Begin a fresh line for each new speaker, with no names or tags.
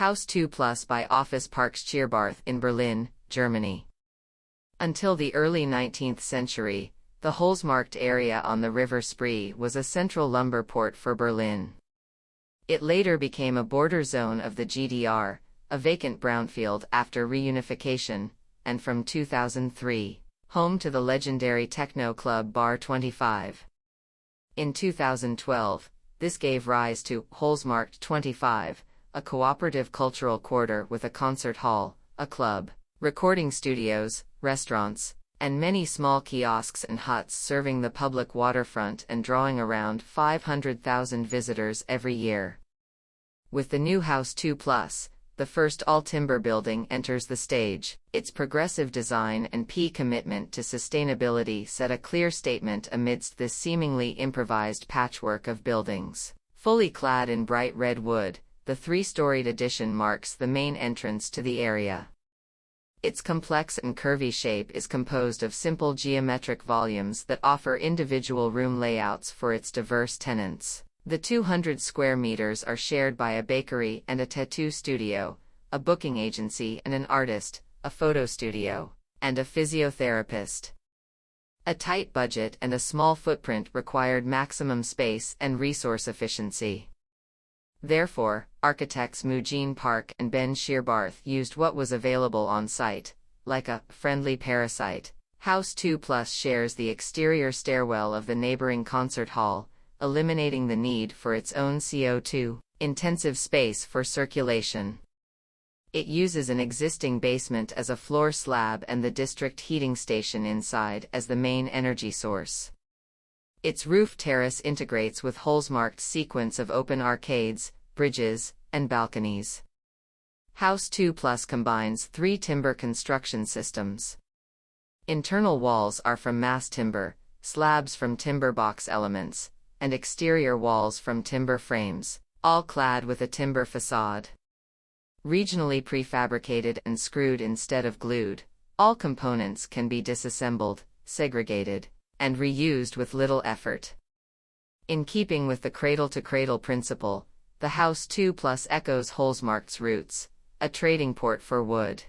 Haus 2 Plus by Office ParkScheerbarth in Berlin, Germany. Until the early 19th century, the Holzmarkt area on the River Spree was a central lumber port for Berlin. It later became a border zone of the GDR, a vacant brownfield after reunification, and from 2003, home to the legendary techno club Bar 25. In 2012, this gave rise to Holzmarkt 25, a cooperative cultural quarter with a concert hall, a club, recording studios, restaurants, and many small kiosks and huts serving the public waterfront and drawing around 500,000 visitors every year. With the new Haus 2 Plus, the first all-timber building enters the stage. Its progressive design and commitment to sustainability set a clear statement amidst this seemingly improvised patchwork of buildings. Fully clad in bright red wood, the three-storied addition marks the main entrance to the area. Its complex and curvy shape is composed of simple geometric volumes that offer individual room layouts for its diverse tenants. The 200 square meters are shared by a bakery and a tattoo studio, a booking agency and an artist, a photo studio, and a physiotherapist. A tight budget and a small footprint required maximum space and resource efficiency. Therefore, architects Eugene Park and Ben Scheerbarth used what was available on site, like a friendly parasite. Haus 2 Plus shares the exterior stairwell of the neighboring concert hall, eliminating the need for its own CO2-intensive space for circulation. It uses an existing basement as a floor slab and the district heating station inside as the main energy source. Its roof terrace integrates with Holzmarkt's sequence of open arcades, bridges, and balconies. Haus 2 Plus combines three timber construction systems. Internal walls are from mass timber, slabs from timber box elements, and exterior walls from timber frames, all clad with a timber facade. Regionally prefabricated and screwed instead of glued, all components can be disassembled, segregated, and reused with little effort. In keeping with the cradle-to-cradle principle, the Haus 2 Plus echoes Holzmarkt's roots, a trading port for wood.